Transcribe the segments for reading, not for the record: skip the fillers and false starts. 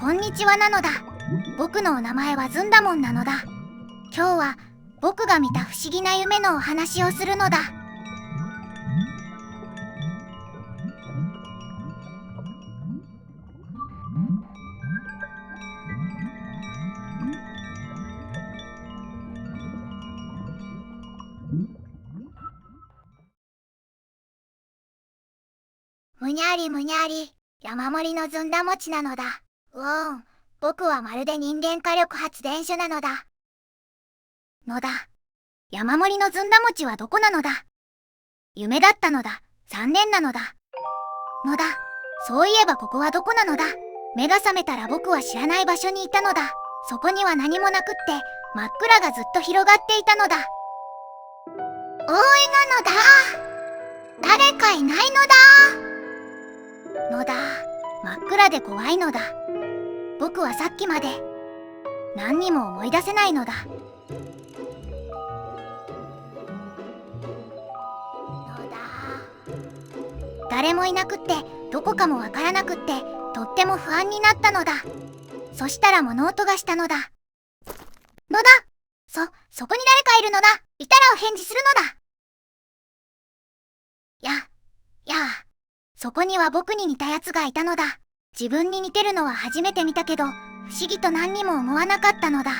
こんにちはなのだ。僕のお名前はずんだもんなのだ。今日は僕が見た不思議な夢のお話をするのだ。むにゃりむにゃり、山盛りのずんだ餅なのだ。僕はまるで人間火力発電所なのだ。山盛りのずんだ餅はどこなのだ。夢だったのだ。残念なのだ。そういえばここはどこなのだ。目が覚めたら僕は知らない場所にいたのだ。そこには何もなくって真っ暗がずっと広がっていたのだ。おいなのだ。誰かいないのだ。真っ暗で怖いのだ。僕はさっきまで何にも思い出せないのだ。誰もいなくってどこかもわからなくってとっても不安になったのだ。そしたら物音がしたのだ。そこに誰かいるのだ。いたらお返事するのだ。そこには僕に似たやつがいたのだ。自分に似てるのは初めて見たけど不思議と何にも思わなかったのだ。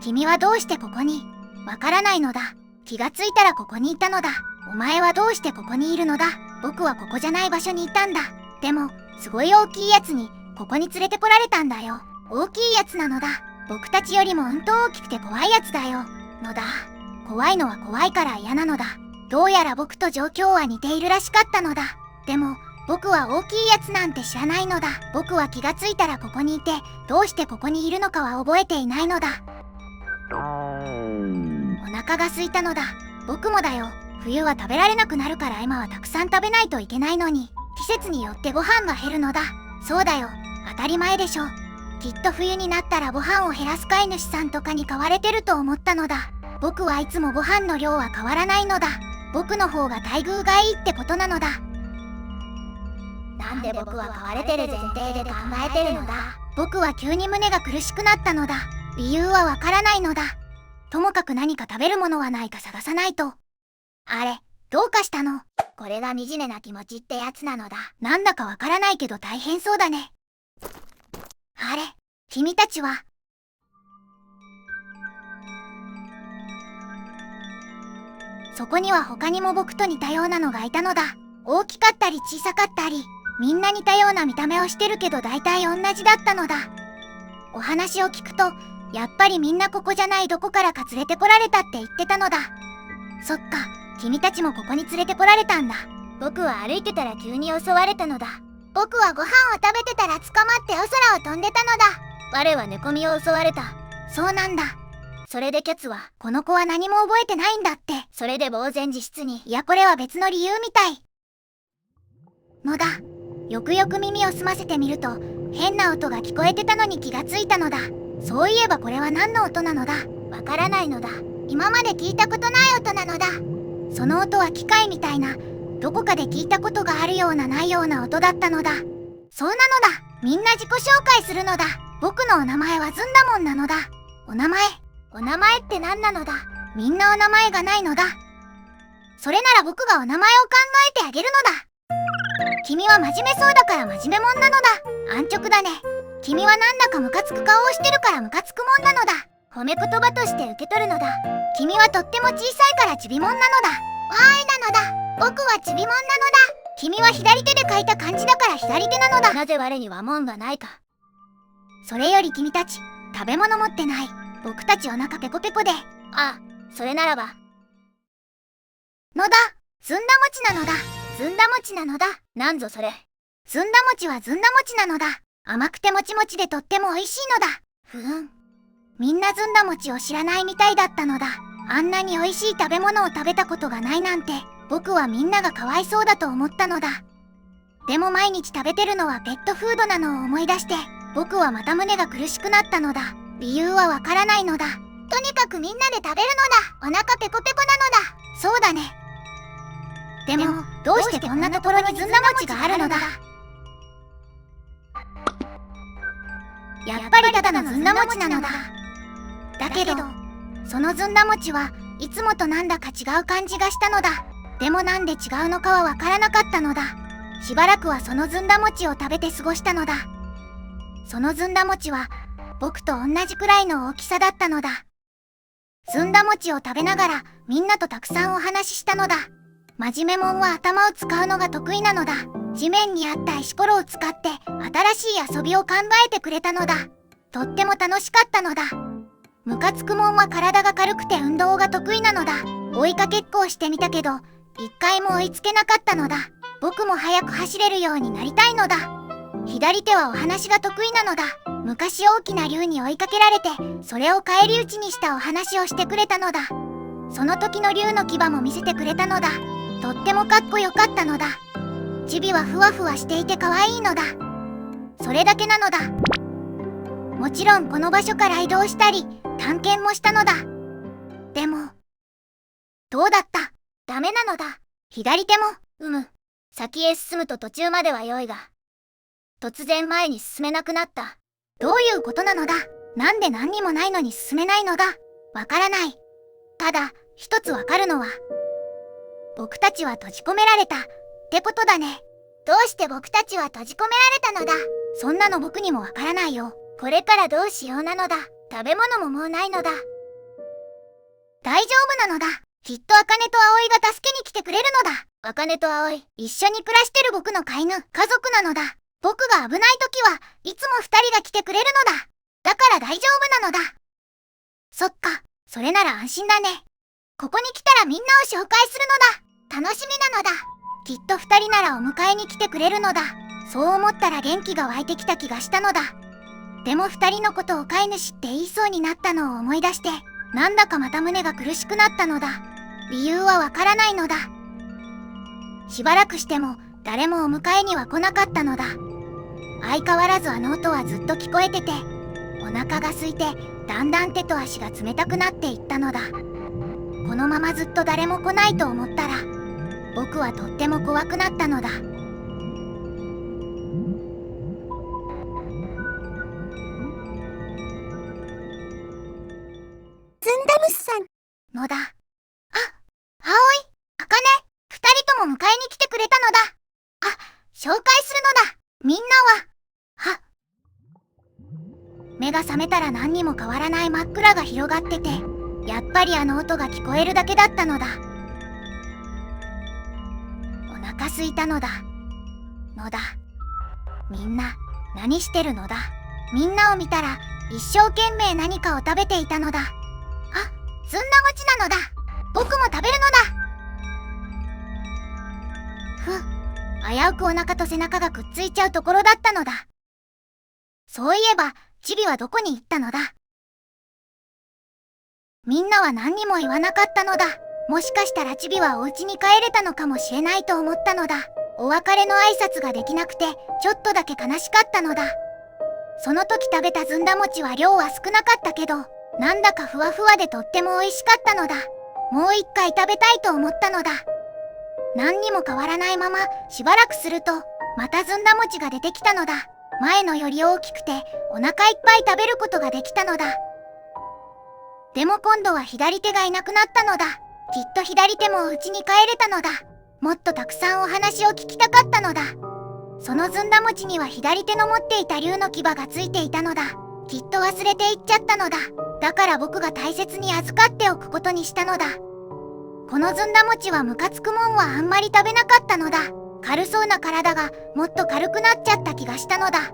君はどうしてここに？わからないのだ。気がついたらここにいたのだ。お前はどうしてここにいるのだ。僕はここじゃない場所にいたんだ。でもすごい大きいやつにここに連れてこられたんだよ。大きいやつなのだ。僕たちよりもうんと大きくて怖いやつだよ。怖いのは怖いから嫌なのだ。どうやら僕と状況は似ているらしかったのだ。でも僕は大きいやつなんて知らないのだ。僕は気がついたらここにいて、どうしてここにいるのかは覚えていないのだ。お腹が空いたのだ。僕もだよ。冬は食べられなくなるから今はたくさん食べないといけないのに、季節によってご飯が減るのだ。そうだよ。当たり前でしょ。きっと冬になったらご飯を減らす飼い主さんとかに買われてると思ったのだ。僕はいつもご飯の量は変わらないのだ。僕の方が待遇がいいってことなのだ。なんで僕は買われてる前提で考えてるのだ。僕は急に胸が苦しくなったのだ。理由はわからないのだ。ともかく何か食べるものはないか探さないと。あれ、どうかしたの？これが惨めな気持ちってやつなのだ。なんだかわからないけど大変そうだね。あれ、君たちは。そこには他にも僕と似たようなのがいたのだ。大きかったり小さかったり、みんな似たような見た目をしてるけど大体同じだったのだ。お話を聞くと、やっぱりみんなここじゃないどこからか連れてこられたって言ってたのだ。そっか、君たちもここに連れてこられたんだ。僕は歩いてたら急に襲われたのだ。僕はご飯を食べてたら捕まってお空を飛んでたのだ。我は寝込みを襲われた。そうなんだ。それでキャツは、この子は何も覚えてないんだって。それで呆然自失に。いや、これは別の理由みたい。よくよく耳を澄ませてみると、変な音が聞こえてたのに気がついたのだ。そういえばこれは何の音なのだ。わからないのだ。今まで聞いたことない音なのだ。その音は機械みたいな、どこかで聞いたことがあるようなないような音だったのだ。そうなのだ。みんな自己紹介するのだ。僕のお名前はずんだもんなのだ。お名前って何なのだ。みんなお名前がないのだ。それなら僕がお名前を考えてあげるのだ。君は真面目そうだから真面目もんなのだ。安直だね。君はなんだかムカつく顔をしてるからムカつくもんなのだ。褒め言葉として受け取るのだ。君はとっても小さいからちびもんなのだ。なのだ。僕はちびもんなのだ。君は左手で書いた漢字だから左手なのだ。なぜ我には門がないか。それより君たち、食べ物持ってない。僕たちお腹ペコペコで。ああ、それならば。ずんだ餅なのだ。ずんだ餅なのだ。なんぞそれ。ずんだ餅はずんだ餅なのだ。甘くてもちもちでとっても美味しいのだ。みんなずんだ餅を知らないみたいだったのだ。あんなに美味しい食べ物を食べたことがないなんて、僕はみんながかわいそうだと思ったのだ。でも毎日食べてるのはペットフードなのを思い出して、僕はまた胸が苦しくなったのだ。理由はわからないのだ。とにかくみんなで食べるのだ。お腹ペコペコなのだ。そうだね。でも、どうしてこんなところにずんだ餅があるのだ。やっぱりただのずんだ餅なのだ。だけどそのずんだ餅はいつもとなんだか違う感じがしたのだ。でもなんで違うのかはわからなかったのだ。しばらくはそのずんだ餅を食べて過ごしたのだ。そのずんだ餅は僕と同じくらいの大きさだったのだ。ずんだ餅を食べながらみんなとたくさんお話ししたのだ。真面目もんは頭を使うのが得意なのだ。地面にあった石ころを使って新しい遊びを考えてくれたのだ。とっても楽しかったのだ。ムカつくもんは体が軽くて運動が得意なのだ。追いかけっこをしてみたけど一回も追いつけなかったのだ。僕も速く走れるようになりたいのだ。左手はお話が得意なのだ。昔大きな竜に追いかけられてそれを返り討ちにしたお話をしてくれたのだ。その時の竜の牙も見せてくれたのだ。とってもかっこよかったのだ。チビはふわふわしていて可愛いのだ。それだけなのだ。もちろんこの場所から移動したり探検もしたのだ。でもどうだった？ダメなのだ。左手も先へ進むと途中までは良いが突然前に進めなくなった。どういうことなのだ？なんで何にもないのに進めないのだ？わからない。ただ一つわかるのは僕たちは閉じ込められたってことだね。どうして僕たちは閉じ込められたのだ？そんなの僕にもわからないよ。これからどうしようなのだ。食べ物ももうないのだ。大丈夫なのだ。きっと茜と葵が助けに来てくれるのだ。茜と葵、一緒に暮らしてる僕の飼い犬、家族なのだ。僕が危ない時はいつも二人が来てくれるのだ。だから大丈夫なのだ。そっか、それなら安心だね。ここに来たらみんなを紹介するのだ。楽しみなのだ。きっと二人ならお迎えに来てくれるのだ。そう思ったら元気が湧いてきた気がしたのだ。でも二人のことを飼い主って言いそうになったのを思い出して、なんだかまた胸が苦しくなったのだ。理由はわからないのだ。しばらくしても誰もお迎えには来なかったのだ。相変わらずあの音はずっと聞こえてて、お腹が空いてだんだん手と足が冷たくなっていったのだ。このままずっと誰も来ないと思ったら僕はとっても怖くなったのだ。ずんだむすさん。のだ。葵、茜、二人とも迎えに来てくれたのだ。紹介するのだ。みんなは。目が覚めたら何にも変わらない真っ暗が広がってて、やっぱりあの音が聞こえるだけだったのだ。お腹空いたのだ。みんな何してるのだ。みんなを見たら一生懸命何かを食べていたのだ。ずんだ餅なのだ。僕も食べるのだ。危うくお腹と背中がくっついちゃうところだったのだ。そういえばチビはどこに行ったのだ。みんなは何にも言わなかったのだ。もしかしたらチビはお家に帰れたのかもしれないと思ったのだ。お別れの挨拶ができなくてちょっとだけ悲しかったのだ。その時食べたずんだ餅は量は少なかったけど、なんだかふわふわでとっても美味しかったのだ。もう一回食べたいと思ったのだ。何にも変わらないまましばらくするとまたずんだ餅が出てきたのだ。前のより大きくてお腹いっぱい食べることができたのだ。でも今度は左手がいなくなったのだ。きっと左手も家に帰れたのだ。もっとたくさんお話を聞きたかったのだ。そのずんだ餅には左手の持っていた竜の牙がついていたのだ。きっと忘れていっちゃったのだ。だから僕が大切に預かっておくことにしたのだ。このずんだ餅はムカつくもんはあんまり食べなかったのだ。軽そうな体がもっと軽くなっちゃった気がしたのだ。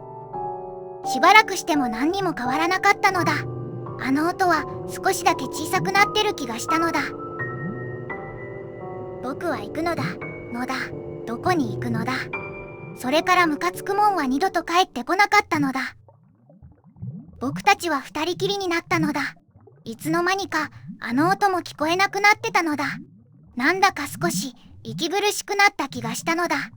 しばらくしても何にも変わらなかったのだ。あの音は少しだけ小さくなってる気がしたのだ。僕は行くのだ。どこに行くのだ。それからムカつくもんは二度と帰ってこなかったのだ。僕たちは二人きりになったのだ。いつの間にかあの音も聞こえなくなってたのだ。なんだか少し息苦しくなった気がしたのだ。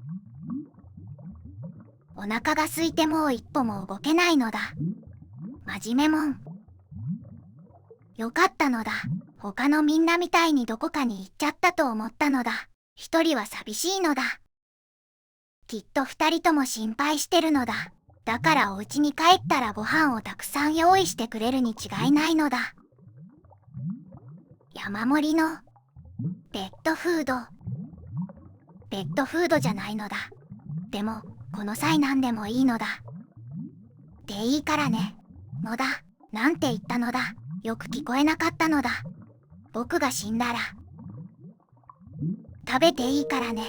お腹が空いてもう一歩も動けないのだ。真面目もん。よかったのだ。他のみんなみたいにどこかに行っちゃったと思ったのだ。一人は寂しいのだ。きっと二人とも心配してるのだ。だからお家に帰ったらご飯をたくさん用意してくれるに違いないのだ。山盛りのペットフード。ペットフードじゃないのだ。でもこの際何でもいいのだ。でいいからね。のだ。なんて言ったのだ。よく聞こえなかったのだ。僕が死んだら食べていいからね。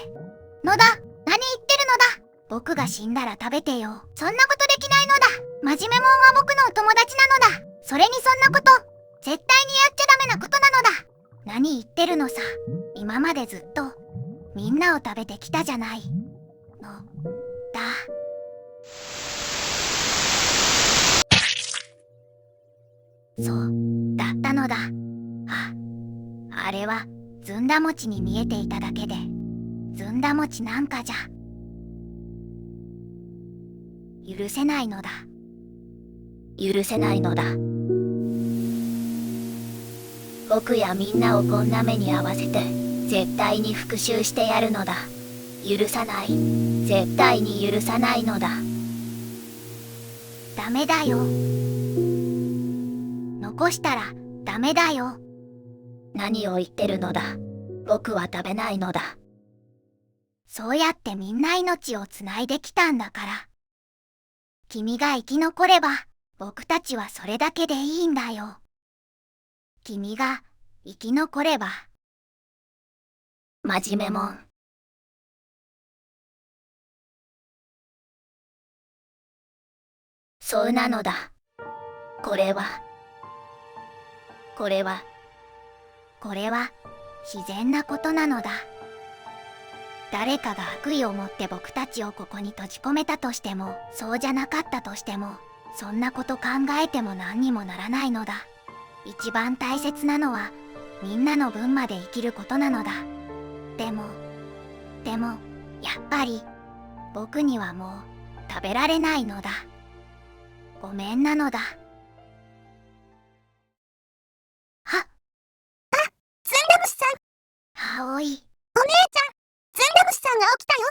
のだ。何言ってるのだ。僕が死んだら食べてよ。そんなことできないのだ。真面目もんは僕のお友達なのだ。それにそんなこと絶対にやっちゃダメなことなのだ。何言ってるのさ。今までずっとみんなを食べてきたじゃないのだ。そうだったのだ。あれはずんだ餅に見えていただけで、ずんだ餅なんかじゃ許せないのだ。許せないのだ。僕やみんなをこんな目に遭わせて絶対に復讐してやるのだ。許さない。絶対に許さないのだ。ダメだよ。残したらダメだよ。何を言ってるのだ。僕は食べないのだ。そうやってみんな命をつないできたんだから。君が生き残れば僕たちはそれだけでいいんだよ。君が生き残れば。真面目もん。そうなのだ。これは自然なことなのだ。誰かが悪意を持って僕たちをここに閉じ込めたとしても、そうじゃなかったとしても、そんなこと考えても何にもならないのだ。一番大切なのはみんなの分まで生きることなのだ。でもやっぱり僕にはもう食べられないのだ。ごめんなのだ。ずんだ虫さん。葵。お姉ちゃん、ずんだ虫さんが起きたよ。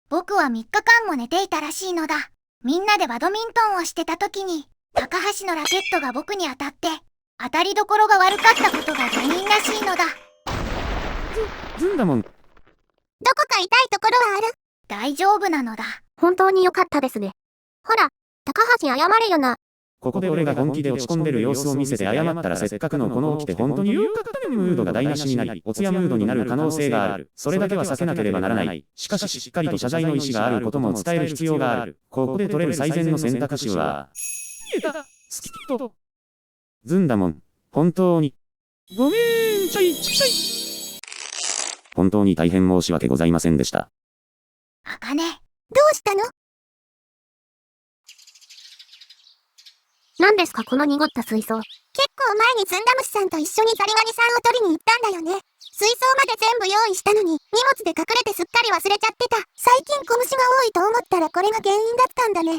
僕は3日間も寝ていたらしいのだ。みんなでバドミントンをしてた時に、高橋のラケットが僕に当たって、当たりどころが悪かったことが原因らしいのだ。ずんだもん。どこか痛いところはある？大丈夫なのだ。本当に良かったですね。ほら、高橋謝れよな。ここで俺が本気で落ち込んでる様子を見せて謝ったらせっかくのこの起きて本当によかったねムードが台無しになり、おつやムードになる可能性がある。それだけは避けなければならない。しかししっかりと謝罪の意思があることも伝える必要がある。ここで取れる最善の選択肢は、スキット。ずんだもん。本当に。ごめんちゃい。本当に大変申し訳ございませんでした。あかね。どうしたの？何ですかこの濁った水槽。結構前にずんだ虫さんと一緒にザリガニさんを取りに行ったんだよね。水槽まで全部用意したのに、荷物で隠れてすっかり忘れちゃってた。最近小虫が多いと思ったらこれが原因だったんだね。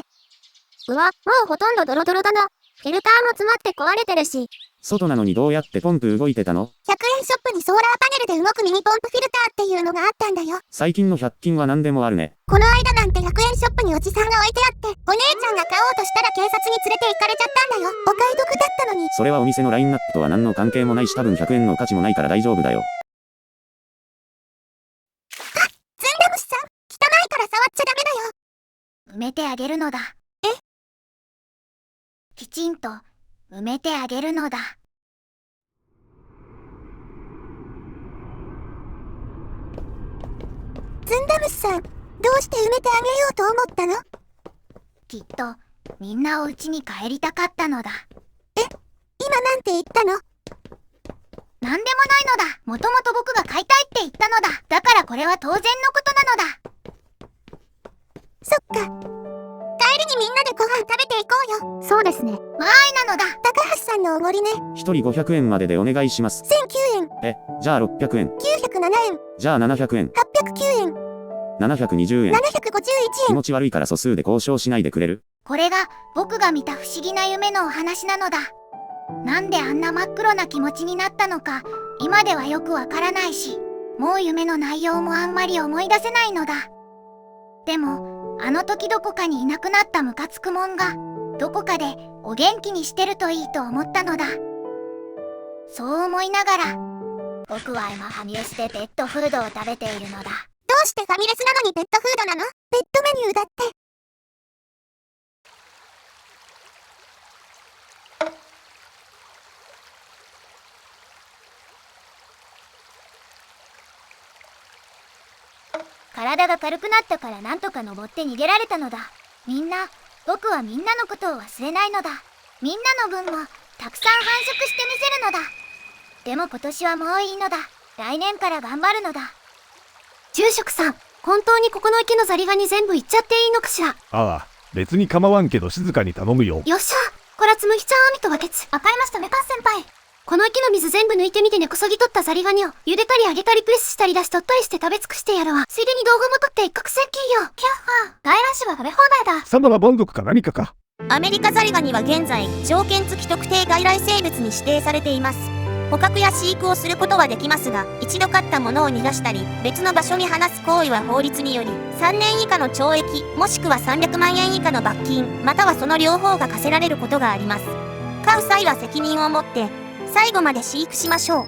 うわ、もうほとんどドロドロだな。フィルターも詰まって壊れてるし。外なのにどうやってポンプ動いてたの？ 100 円ショップにソーラーパネルで動くミニポンプフィルターっていうのがあったんだよ。最近の100均は何でもあるね。この間なんて100円ショップにおじさんが置いてあって、お姉ちゃんが買おうとしたら警察に連れて行かれちゃったんだよ。お買い得だったのに。それはお店のラインナップとは何の関係もないし多分100円の価値もないから大丈夫だよ。ずんだ虫さん、汚いから触っちゃダメだよ。埋めてあげるのだ。きちんと埋めてあげるのだ。ずんだ虫さん、どうして埋めてあげようと思ったの？きっとみんなお家に帰りたかったのだ。今なんて言ったの？なんでもないのだ。もともと僕が買いたいって言ったのだ。だからこれは当然のことなのだ。そっか。帰りにみんなでご飯食べていこうよ。そうですね。わーいなのだ。高橋さんのおごりね。1人500円まででお願いします。1009円。じゃあ600円。907円。じゃあ700円。809円。720円。751気円。持ち悪いから素数で交渉しないでくれる？これが僕が見た不思議な夢のお話なのだ。なんであんな真っ黒な気持ちになったのか今ではよくわからないし、もう夢の内容もあんまり思い出せないのだ。でもあの時どこかにいなくなったムカつくもんがどこかでお元気にしてるといいと思ったのだ。そう思いながら、僕は今ファミレスでペットフードを食べているのだ。どうしてファミレスなのにペットフードなの？ペットメニューだって。体が軽くなったからなんとか登って逃げられたのだ。僕はみんなのことを忘れないのだ。みんなの分もたくさん繁殖してみせるのだ。でも今年はもういいのだ。来年から頑張るのだ。住職さん、本当にここの池のザリガニ全部いっちゃっていいのかしら？ああ、別に構わんけど静かに頼むよ。よっしゃ、こらつむひちゃん網とわけつ。わかりましたメカン先輩。この池の水全部抜いてみて根こそぎ取ったザリガニを茹でたり揚げたりプレスしたり出し取ったりして食べ尽くしてやるわ。ついでに動画も撮って一攫千金よ。キャッハー、外来種は食べ放題だ。貴様は満足か何かか。アメリカザリガニは現在条件付き特定外来生物に指定されています。捕獲や飼育をすることはできますが、一度飼ったものを逃がしたり別の場所に放す行為は法律により3年以下の懲役もしくは300万円以下の罰金またはその両方が課せられることがあります。飼う際は責任を持って最後まで飼育しましょう。